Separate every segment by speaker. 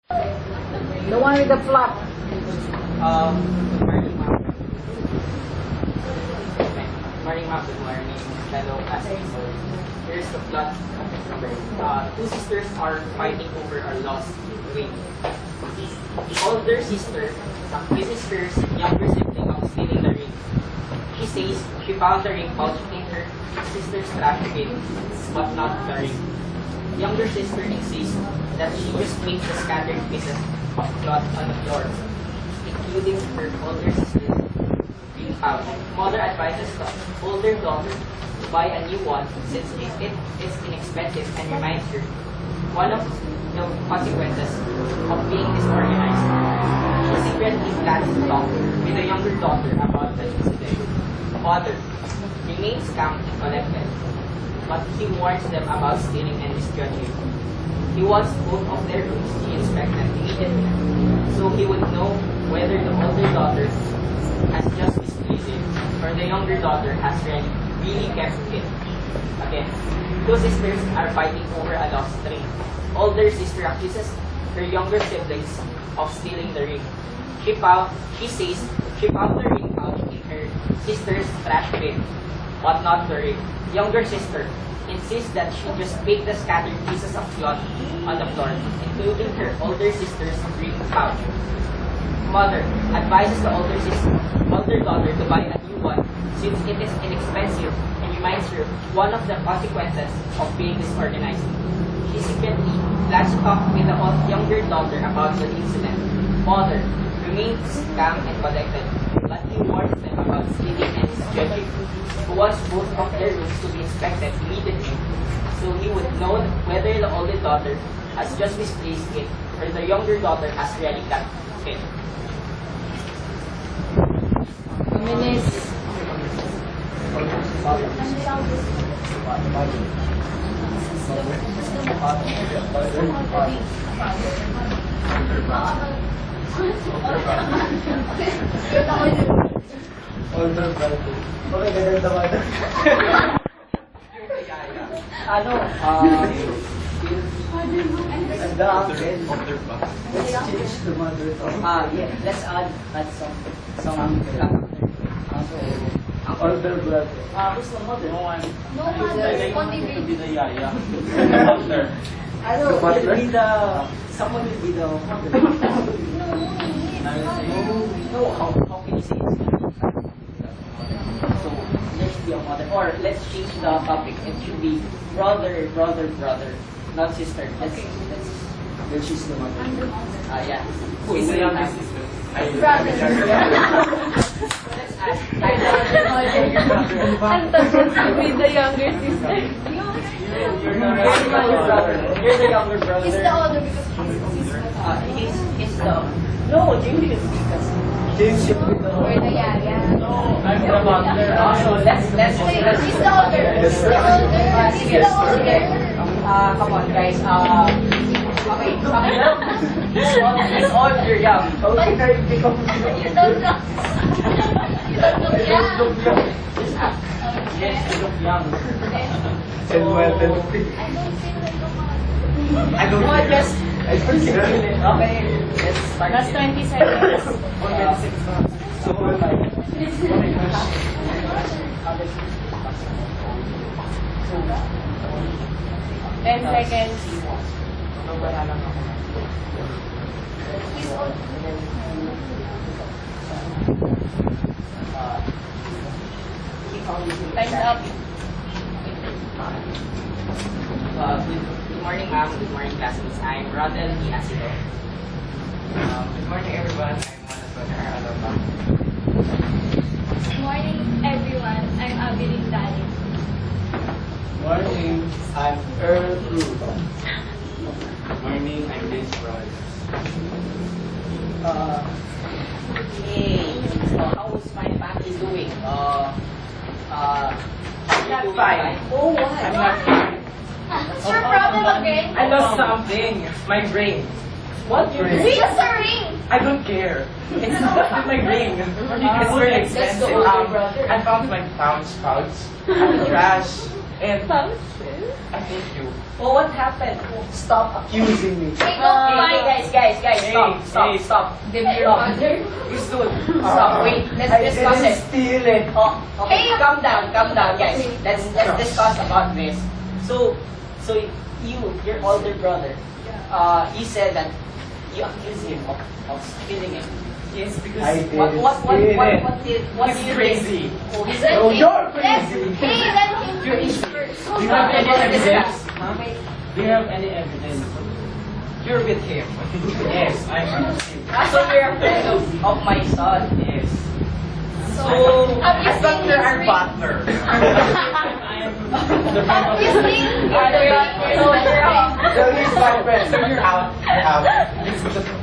Speaker 1: The one with the flap.
Speaker 2: Good morning, ma'am. Morning, ma'am. Good morning, fellow classmates. So, here's the plot of the story. Two sisters are fighting over a lost ring. The older sister accuses her younger sibling of stealing the ring. She says she found the ring pouch in her sister's trash bin, but not the ring. Younger sister insists that she just picked the scattered pieces of cloth on the floor, including her older sister's ring pouch. Mother advises the older daughter to buy a new one since it is inexpensive and reminds her one of the consequences of being disorganized. She secretly plans to talk with the younger daughter about the incident. Father remains calm and collected, but he warns them about stealing and misjudging. He wants both of their rooms to be inspected immediately, so he would know whether the older daughter has just misplaced it or the younger daughter has really kept it. Again, two sisters are fighting over a lost ring. Older sister accuses her younger siblings of stealing the ring. She says she found the ring pouch in her sister's trash bin, but not the ring. Younger sister insists that she just picked the scattered pieces of cloth on the floor, including her older sister's ring pouch. Mother advises the older daughter to buy a new one since it is inexpensive and reminds her one of the consequences of being disorganized. She secretly plans to talk with the younger daughter about the incident. Mother remains calm and collected, but he warns them about stealing and misjudging. He wants both of their rooms to be inspected immediately, so he would know whether the older daughter has just misplaced it or the younger daughter has really kept it.
Speaker 1: Feminist.
Speaker 3: Older brother. Okay, ganun naman.
Speaker 2: Ano?
Speaker 3: And the uncle. Let's change the mother to
Speaker 2: Yeah, let's add some uncle.
Speaker 3: older brother.
Speaker 2: Who's the mother? No one.
Speaker 4: No one is contributing.
Speaker 2: The yaya. Mother.
Speaker 3: The butler?
Speaker 2: Someone will be the mother. No, how can you say it? So, there should be a mother. Or, let's change the topic. It should be brother, not sister.
Speaker 3: Then she's the mother.
Speaker 2: Yeah.
Speaker 4: Who's the youngest
Speaker 2: sister?
Speaker 4: Brother.
Speaker 2: Let's add.
Speaker 4: Ang tagot with the younger sister.
Speaker 2: You're the younger brother. You're the younger brother.
Speaker 4: He's the older because he's the
Speaker 2: He's the... No, Jamie is because...
Speaker 3: James should be the
Speaker 4: or the yaya.
Speaker 2: I'm the mother. So let's
Speaker 4: Wait, he's the older. He's the older. He's the older.
Speaker 2: come on guys. Okay. He's older, yeah.
Speaker 3: Okay, kayo become
Speaker 4: You don't know. You don't look young.
Speaker 2: Yes, you look young.
Speaker 3: and well then.
Speaker 4: I don't
Speaker 2: No,
Speaker 4: think
Speaker 2: just...
Speaker 3: I forget.
Speaker 2: Okay, let's start.
Speaker 4: That's 20 seconds.
Speaker 2: 26 months.
Speaker 3: So like,
Speaker 4: 10 seconds. He's old. Time's up.
Speaker 2: Good morning, ma'am. Good morning, classmates. I'm Rodel D. Asido. Good morning, everyone. I'm Juan Alonso.
Speaker 4: Good morning, everyone. I'm Abiling Dali.
Speaker 3: morning, I'm Earl Cruz.
Speaker 5: Morning, I'm Liz Roy.
Speaker 2: Hey, so how is my family doing? Not fine. Oh, why? I'm not fine.
Speaker 4: What's your problem again?
Speaker 5: I lost something. My ring.
Speaker 2: What?
Speaker 4: It's just a ring.
Speaker 5: I don't care. It's not my ring. It's very
Speaker 2: Let's
Speaker 5: expensive.
Speaker 2: go over, brother.
Speaker 5: I found my pouch at the trash. And I hate you.
Speaker 2: Oh, what happened?
Speaker 3: Stop accusing me.
Speaker 1: Hey, don't fight.
Speaker 2: Guys,
Speaker 5: Hey,
Speaker 2: stop.
Speaker 1: Give your mother.
Speaker 2: You stood. Stop, wait, let's
Speaker 3: I
Speaker 2: discuss
Speaker 3: didn't
Speaker 2: it.
Speaker 3: steal it.
Speaker 2: Oh, okay,
Speaker 1: Hey.
Speaker 2: calm down, guys. Let's discuss about this. So your older brother, he said that you accused him of stealing it.
Speaker 5: Yes, because
Speaker 3: I didn't
Speaker 2: What
Speaker 3: steal it.
Speaker 2: what
Speaker 5: he's
Speaker 2: do you
Speaker 5: crazy.
Speaker 2: Oh, he's
Speaker 1: Let
Speaker 3: No,
Speaker 1: him-
Speaker 3: you're
Speaker 1: let-
Speaker 3: crazy.
Speaker 1: Hey, let him
Speaker 5: You're
Speaker 1: finish
Speaker 5: crazy.
Speaker 1: first.
Speaker 5: Do you have any evidence? Huh?
Speaker 2: Wait.
Speaker 5: Do you have any evidence? You're with him. Yes, I'm with him.
Speaker 2: So you're a friend of my son.
Speaker 5: Yes.
Speaker 2: So
Speaker 1: Have you
Speaker 5: I thought
Speaker 1: seen
Speaker 5: you're
Speaker 1: his
Speaker 5: our
Speaker 1: ring?
Speaker 5: partner. I'm the friend
Speaker 1: Have
Speaker 5: of
Speaker 1: you
Speaker 5: the
Speaker 1: seen
Speaker 2: So you're out.
Speaker 3: So he's my friend.
Speaker 5: So you're out. You're out.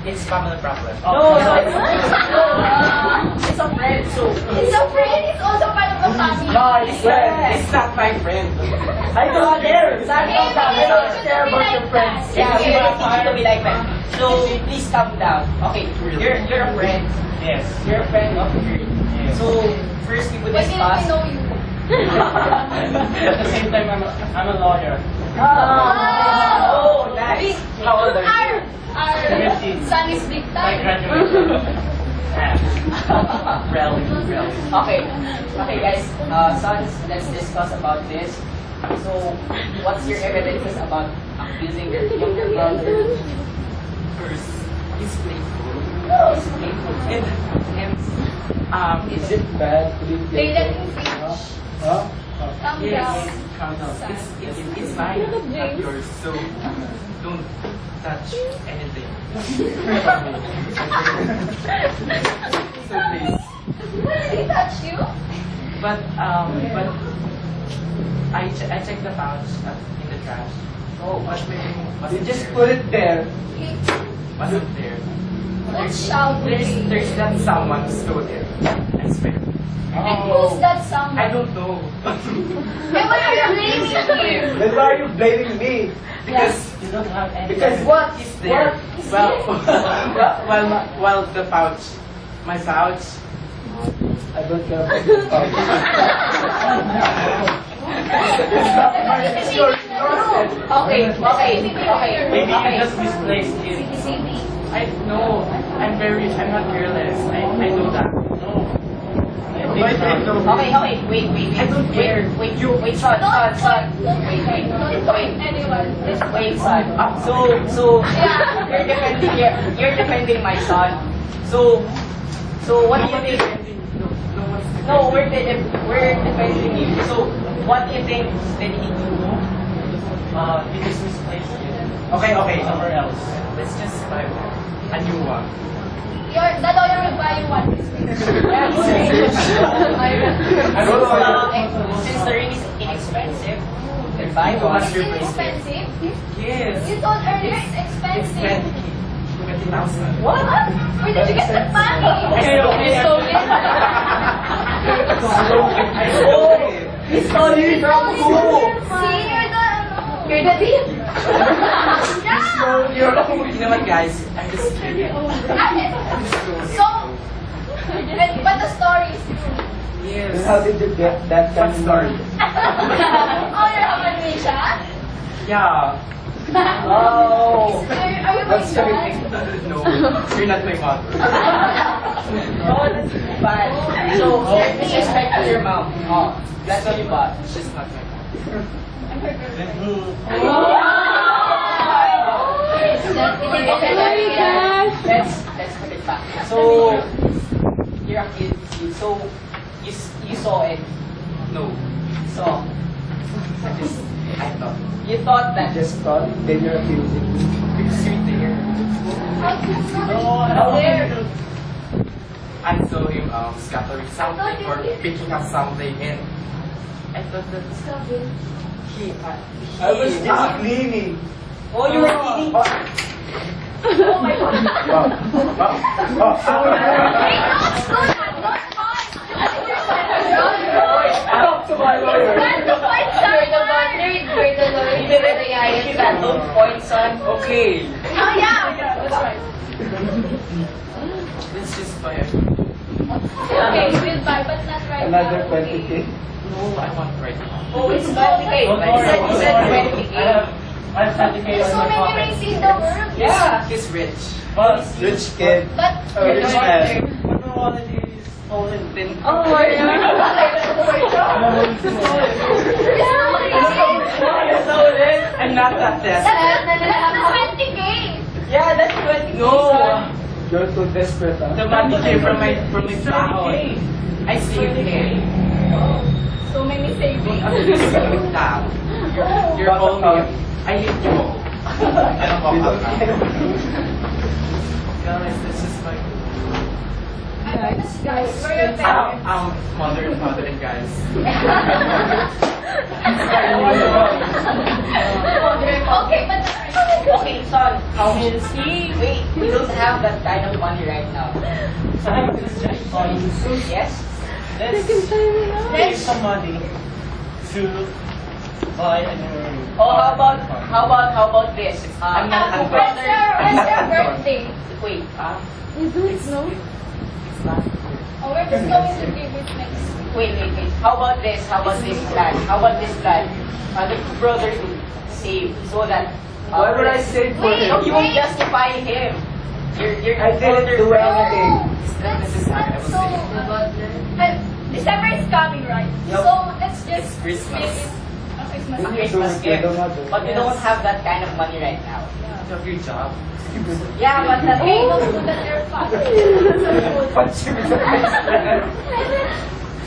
Speaker 5: It's family problem.
Speaker 2: No, it's a friend. So
Speaker 1: It's a friend. It's also part of the family.
Speaker 3: My friend.
Speaker 5: It's not my friend.
Speaker 3: I don't care.
Speaker 1: Hey,
Speaker 3: I don't care about your friends.
Speaker 2: yeah, you need to be like that. So please calm down. Okay, you're a friend.
Speaker 5: Yes.
Speaker 2: You're a friend of yours.
Speaker 5: Yes.
Speaker 2: So first we would
Speaker 1: Why didn't
Speaker 2: discuss.
Speaker 1: we know you?
Speaker 5: At the same time, I'm a lawyer.
Speaker 2: Oh, nice. How old are you?
Speaker 1: Our
Speaker 5: 17.
Speaker 1: son is big
Speaker 5: I
Speaker 1: time.
Speaker 5: graduated. Rally.
Speaker 2: Okay, guys. Sons, let's discuss about this. So, what's your evidences about accusing your younger brother?
Speaker 5: First, he's playful.
Speaker 2: He's playful.
Speaker 5: And
Speaker 3: Is it bad to leave
Speaker 1: They let him
Speaker 3: Huh?
Speaker 1: finish.
Speaker 3: Huh?
Speaker 1: Calm
Speaker 5: yes,
Speaker 1: down.
Speaker 5: calm down. It's mine, not yours. So don't touch anything. So please.
Speaker 1: Did he touch you?
Speaker 5: But I checked the pouch in the trash.
Speaker 2: Oh,
Speaker 3: You just put it there.
Speaker 5: Wasn't there.
Speaker 1: Don't shout.
Speaker 5: There's that someone stole it. I swear.
Speaker 1: And who's that someone?
Speaker 5: I don't know.
Speaker 1: Hey, why are you blaming him?
Speaker 3: Then why are you blaming me?
Speaker 5: Because you don't have any.
Speaker 3: Because
Speaker 2: what?
Speaker 5: He's there.
Speaker 1: What? He's
Speaker 5: Well,
Speaker 1: there?
Speaker 5: well, the pouch, my pouch.
Speaker 3: I don't care about your pouch. It's your closet.
Speaker 2: Okay.
Speaker 5: Maybe you just misplaced it.
Speaker 1: CCTV.
Speaker 5: I know. I'm not careless. I know that. No. I think so.
Speaker 2: Okay, wait.
Speaker 5: I don't care.
Speaker 2: Wait,
Speaker 5: You-
Speaker 2: son.
Speaker 1: Don't point
Speaker 2: Wait.
Speaker 1: anyone.
Speaker 2: Wait, son. So you're defending my son. So what do you think? No, we're defending you. So what do you think did he do?
Speaker 5: You just misplaced it. Okay, somewhere else. Let's just buy a new one.
Speaker 1: The lawyer will buy you one.
Speaker 2: Since the ring is inexpensive, then buy one.
Speaker 5: What's your
Speaker 1: It's
Speaker 5: bracelet?
Speaker 1: expensive.
Speaker 5: Yes.
Speaker 1: You told earlier it's expensive.
Speaker 5: 20,000.
Speaker 1: What? Where did you get that money?
Speaker 5: I stole it.
Speaker 1: You stole it?
Speaker 5: I stole it.
Speaker 2: He stole it from who?
Speaker 1: See, you're the thief. Yeah.
Speaker 5: You know what, guys? I'm just kidding.
Speaker 1: So, but the story is true.
Speaker 3: Then
Speaker 5: Yes.
Speaker 3: how did you get that kind
Speaker 5: What
Speaker 3: of
Speaker 5: story?
Speaker 1: Oh, you're a Malaysia?
Speaker 5: Yeah.
Speaker 2: Oh.
Speaker 1: Are you
Speaker 3: That's
Speaker 1: Malaysian?
Speaker 5: No, you're not my mother.
Speaker 2: Oh, that's bad. So, disrespect to your mom. Oh, that's really bad.
Speaker 5: She's not my mother.
Speaker 1: I'm her girlfriend.
Speaker 2: Let's put it back. So, you're a kid. So, you saw it.
Speaker 5: No.
Speaker 2: So,
Speaker 5: I thought.
Speaker 2: you thought that.
Speaker 3: Just thought, then you're accusing me.
Speaker 5: Because you're there.
Speaker 2: How there?
Speaker 5: I saw him scattering something or picking up something and I thought that he
Speaker 3: I was just cleaning.
Speaker 2: Oh, you were eating. Oh my god.
Speaker 3: Talk to my lawyer.
Speaker 2: You didn't that don't point, son.
Speaker 5: okay.
Speaker 1: Oh yeah, that's right.
Speaker 5: Let's just buy a
Speaker 1: Okay, we'll buy, but not right
Speaker 3: Another
Speaker 1: now.
Speaker 3: 20K.
Speaker 5: No, I want right now.
Speaker 2: Oh, it's 20K.
Speaker 3: Don't
Speaker 2: He
Speaker 3: worry,
Speaker 2: said
Speaker 3: don't
Speaker 2: 20K.
Speaker 3: worry. I have 20K
Speaker 1: There's
Speaker 3: on
Speaker 1: so
Speaker 3: my
Speaker 1: many
Speaker 3: pocket.
Speaker 1: rings in the world.
Speaker 2: Yeah.
Speaker 5: He's rich.
Speaker 3: But rich kid.
Speaker 1: But
Speaker 3: Rich
Speaker 2: know
Speaker 3: man. Number one is stolen.
Speaker 2: Oh my
Speaker 5: I'm not that desperate.
Speaker 1: That's 20K.
Speaker 2: Yeah, that's 20K.
Speaker 5: No.
Speaker 3: You're too desperate, huh?
Speaker 5: The money came from my sahod. I saved it.
Speaker 1: So many savings.
Speaker 5: Saving down. You're only. I hate you all. I don't walk out now. Guys, this is my
Speaker 1: Guys, where your parents?
Speaker 5: mother and father and guys.
Speaker 1: Okay, but
Speaker 2: Okay, son, how will see? Wait, we don't have that kind of money right now. Yes?
Speaker 3: Let's save some money to buy a new room.
Speaker 2: Oh, how about this?
Speaker 5: I'm not
Speaker 1: when's your birthday?
Speaker 2: Wait,
Speaker 5: It's last year.
Speaker 1: Oh, we're just going to give it next.
Speaker 2: wait. How about this? How about this plan? The two brothers will save so that.
Speaker 3: Why would I save for
Speaker 1: Wait.
Speaker 3: him?
Speaker 2: You won't justify him. You're
Speaker 3: I didn't do anything.
Speaker 1: So, December is coming, right?
Speaker 2: Yep.
Speaker 1: So, let's just
Speaker 5: It's Christmas.
Speaker 1: make it a Christmas
Speaker 2: A
Speaker 1: gift.
Speaker 2: Christmas gift.
Speaker 3: Yes.
Speaker 2: But you don't have that kind of money right now.
Speaker 5: You have your job.
Speaker 2: Yeah, but the
Speaker 1: Okay,
Speaker 2: thing.
Speaker 1: don't do that, you're fine.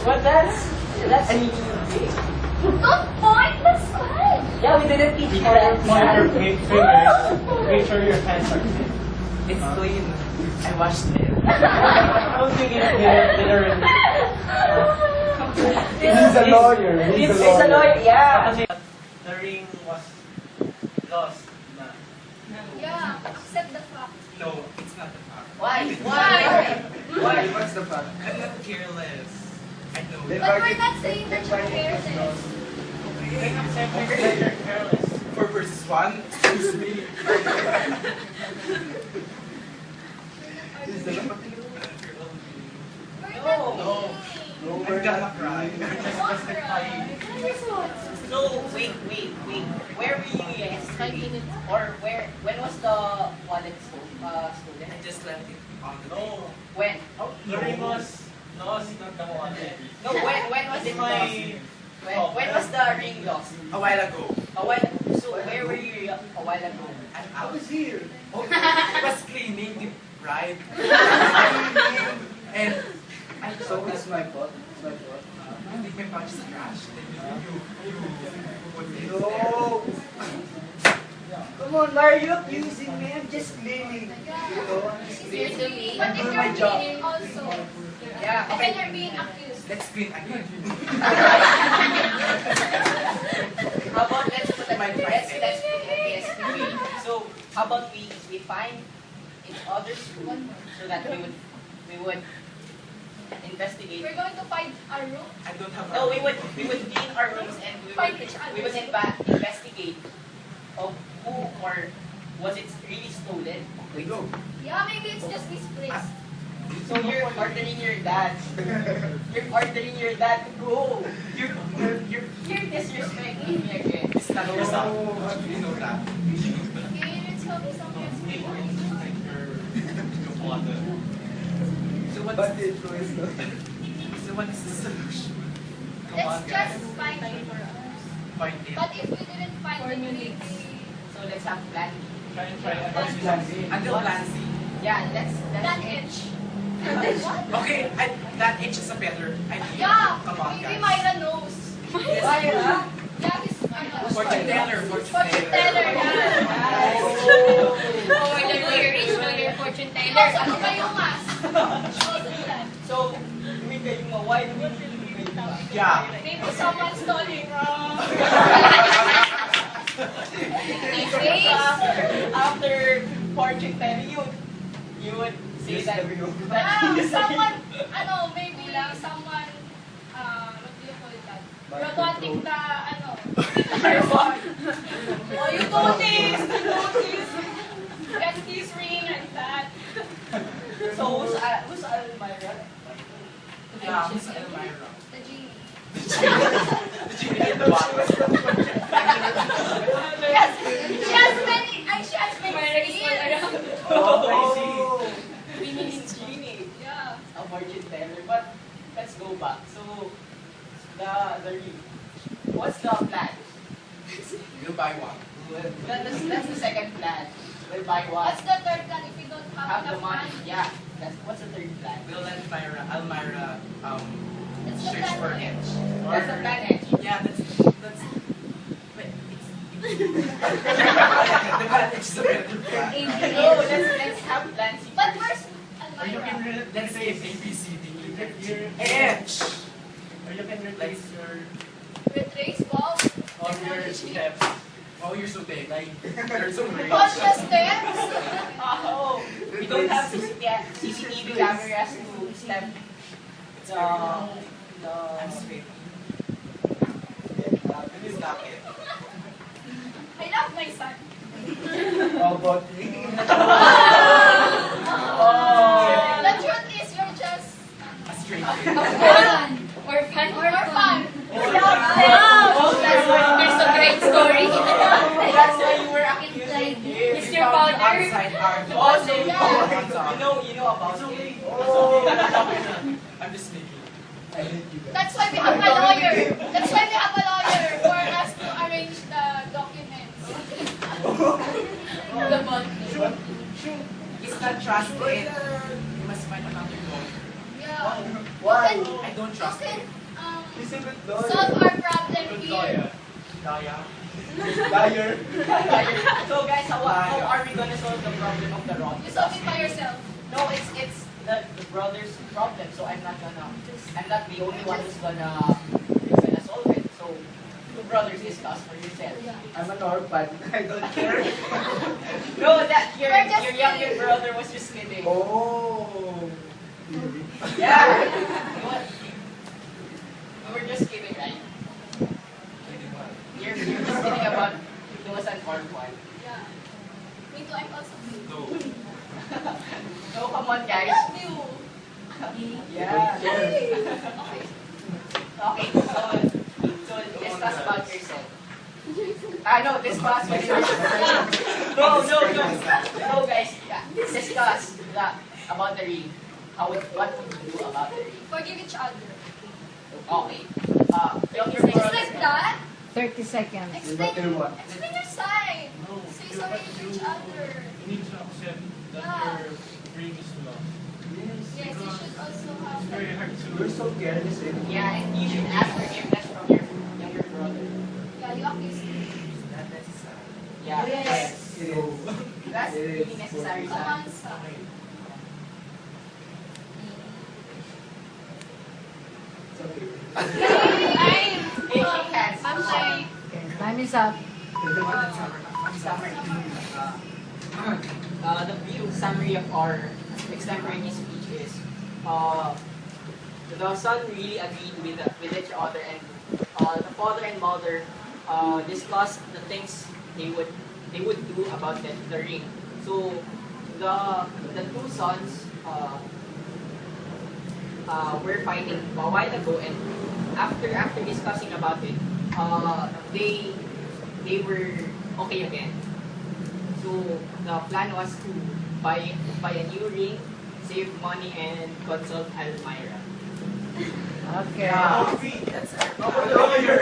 Speaker 2: What that's an easy.
Speaker 1: Don't point, that's fine.
Speaker 2: Yeah, we didn't teach
Speaker 3: Before you point your fingers, make sure your hands are clean.
Speaker 5: It's clean. I washed it.
Speaker 3: I don't think it's dinner. He's a lawyer.
Speaker 2: He's a lawyer, yeah.
Speaker 3: Kasi the ring was lost. Na.
Speaker 1: Yeah, accept the fact.
Speaker 5: No, it's not the fact.
Speaker 2: Why?
Speaker 5: Why? What's the fact? I'm not careless. I know
Speaker 3: They
Speaker 5: that.
Speaker 1: But we're not saying that you're careless.
Speaker 3: You're careless.
Speaker 5: 4 versus 1. Excuse me.
Speaker 1: We're
Speaker 5: No.
Speaker 1: not
Speaker 5: I'm gonna cry.
Speaker 2: No, wait. Where were you yesterday? Or when was the wallet stolen?
Speaker 5: I just left it on the table.
Speaker 2: When?
Speaker 3: The ring was lost, not the wallet.
Speaker 2: No, when was it lost? When was the ring lost?
Speaker 5: A while ago.
Speaker 2: A while ago. So where were you a while ago?
Speaker 5: I'm out.
Speaker 3: here.
Speaker 5: Oh, I was cleaning the bride. Cleaning. And I
Speaker 3: So
Speaker 5: thought
Speaker 3: it's my fault. It's my fault.
Speaker 5: I think my pouch is trash. Then you put it
Speaker 3: No. Come on, why are you accusing me? I'm just cleaning. You know?
Speaker 1: Seriously, but if
Speaker 3: doing
Speaker 1: you're
Speaker 3: my job.
Speaker 1: cheating also,
Speaker 2: Yeah,
Speaker 1: and
Speaker 2: okay.
Speaker 1: then you're being accused.
Speaker 5: Let's clean again.
Speaker 2: How about let's put it
Speaker 5: My
Speaker 2: let's
Speaker 5: friend.
Speaker 2: let's put it this way. So how about we find each other's room so that we would investigate.
Speaker 1: We're going to find a room.
Speaker 5: I don't have
Speaker 2: No, we would clean our rooms and
Speaker 1: Find each other.
Speaker 2: we would investigate of who or was it really stolen.
Speaker 5: We go.
Speaker 1: Yeah, maybe it's just misplaced.
Speaker 2: So you're ordering your dad. You're ordering your dad to go. You're disrespecting me again.
Speaker 5: It's not your stuff. You know that.
Speaker 1: Okay, let's go to somewhere
Speaker 5: Hey,
Speaker 1: small.
Speaker 5: you're like your father. So
Speaker 3: But
Speaker 5: what's
Speaker 3: the influence though.
Speaker 5: So what is the solution? Come
Speaker 1: Let's
Speaker 5: on,
Speaker 1: just
Speaker 5: guys.
Speaker 1: find it for us.
Speaker 5: Find it.
Speaker 1: But if we didn't find it, maybe
Speaker 2: So let's have plan.
Speaker 3: Try and see.
Speaker 5: Until plan C.
Speaker 2: Yeah, that's
Speaker 1: that
Speaker 2: it.
Speaker 1: itch.
Speaker 5: Okay, that itch is a better idea.
Speaker 1: Yeah,
Speaker 5: Come on,
Speaker 1: maybe
Speaker 5: guys.
Speaker 1: Myra knows.
Speaker 2: Myra?
Speaker 1: Yeah, he's
Speaker 5: Fortune teller,
Speaker 1: Fortune teller, yeah.
Speaker 4: Oh, I know your age, know your fortune teller.
Speaker 1: Because ako kayo mas.
Speaker 2: So, we kayo why do we need to do
Speaker 5: Yeah.
Speaker 1: Maybe someone stole it wrong.
Speaker 2: After fortune telling you would say that
Speaker 1: Someone, maybe someone, what do you call that? Robotic the, oh, you notice, Get this ring and that.
Speaker 2: So who's Almira?
Speaker 5: Yeah, Miss Elmira.
Speaker 1: The genie.
Speaker 5: Did you hit the bottom?
Speaker 1: She has many skills.
Speaker 2: Oh, I
Speaker 3: Oh.
Speaker 2: see. It's Genie.
Speaker 1: Yeah.
Speaker 2: A fortune teller. But let's go back. So the ring. What's the plan?
Speaker 5: We'll buy one.
Speaker 2: That's the second plan. We'll buy one.
Speaker 1: What's the third plan if we don't
Speaker 2: Have
Speaker 1: have
Speaker 2: the
Speaker 1: enough
Speaker 2: money.
Speaker 1: money?
Speaker 2: Yeah. What's the third plan?
Speaker 5: We'll let Almira
Speaker 1: It's the
Speaker 5: search
Speaker 1: plan.
Speaker 5: for Edge.
Speaker 2: That's the plan, Edge.
Speaker 5: Yeah, that's. Wait, the plan is the better plan.
Speaker 2: No, let's have plan C
Speaker 1: But
Speaker 2: first.
Speaker 1: first,
Speaker 5: Or you can
Speaker 1: Almira.
Speaker 5: let's say ABCD.
Speaker 6: Edge. Or you can replace your
Speaker 1: Retrace, wow.
Speaker 6: all your steps.
Speaker 5: Oh, you're so big. Like, you're so rich.
Speaker 1: Conscious steps.
Speaker 2: Oh, we don't have CCTV cameras to step
Speaker 5: I'm
Speaker 2: the
Speaker 5: straight. Please lock it.
Speaker 1: I love my son.
Speaker 3: How about me?
Speaker 1: The truth is, you're just
Speaker 5: A straight
Speaker 1: orphan. Orphan. Orphan.
Speaker 2: Oh, that's why
Speaker 1: There's a great story.
Speaker 2: that's why you were accusing him.
Speaker 1: It's your father.
Speaker 5: Outside our
Speaker 2: Oh, so
Speaker 1: Yeah.
Speaker 2: you know about it.
Speaker 5: I'm just making.
Speaker 3: I hate you guys.
Speaker 1: That's why we have a lawyer. That's why we have a lawyer for us to arrange the documents. The bond.
Speaker 5: It's not trusted. You must find another lawyer.
Speaker 1: Yeah.
Speaker 3: Why?
Speaker 5: I don't trust
Speaker 1: You
Speaker 5: him.
Speaker 1: can
Speaker 3: He's a good lawyer.
Speaker 1: solve our problem
Speaker 6: Good
Speaker 1: here.
Speaker 6: lawyer.
Speaker 5: Daya.
Speaker 3: Liar.
Speaker 2: So guys, how are we gonna solve the problem of the rod?
Speaker 1: You solve it by yourself.
Speaker 2: No, it's the brother's problem. So I'm not the only one who's gonna solve it. So two brothers discuss for yourself.
Speaker 3: I'm an orphan. I don't care.
Speaker 2: No, that your
Speaker 1: We're just
Speaker 2: younger
Speaker 1: kidding.
Speaker 2: brother was just kidding.
Speaker 3: Oh.
Speaker 2: Yeah. You were just kidding, right? You're just kidding about he was an orphan.
Speaker 1: Yeah. Me too, I'm also cute.
Speaker 5: No.
Speaker 2: No, come on,
Speaker 1: I
Speaker 2: guys.
Speaker 1: love you.
Speaker 2: Yeah.
Speaker 1: Okay.
Speaker 2: Okay, so discuss about yourself. No, discuss with yourself. No, guys. Yeah. Discuss about the ring. What would you do about the ring?
Speaker 1: Forgive each other.
Speaker 2: Okay. Younger
Speaker 1: It's
Speaker 2: brother.
Speaker 1: like that.
Speaker 4: 30 seconds.
Speaker 3: No matter what.
Speaker 1: Explain your side.
Speaker 6: No,
Speaker 1: Say
Speaker 6: you
Speaker 1: sorry
Speaker 6: have
Speaker 1: to
Speaker 6: to
Speaker 1: each other.
Speaker 6: You need to accept that
Speaker 1: Yeah.
Speaker 6: your ring is lost.
Speaker 1: Yes, you should also have.
Speaker 6: It's very hard to.
Speaker 3: You're so careless. Eh?
Speaker 2: Yeah, and you should ask forgiveness from your younger brother.
Speaker 1: Yeah, you accuse me.
Speaker 5: Not necessary.
Speaker 2: Yeah.
Speaker 1: Yes.
Speaker 3: So,
Speaker 2: That's really necessary,
Speaker 1: Come
Speaker 2: son.
Speaker 1: on, son.
Speaker 3: it's okay.
Speaker 1: Time.
Speaker 2: Hey, shake hands.
Speaker 1: I'm sorry.
Speaker 4: Time is up.
Speaker 2: Summary. The view summary of our extemporaneous speech is the son really agreed with each other, and the father and mother discussed the things they would do about the ring. So the two sons were fighting a while ago, and after discussing about it, they were okay again. So the plan was to buy a new ring, save money, and consult Almira.
Speaker 4: Okay.
Speaker 5: That's our lawyer.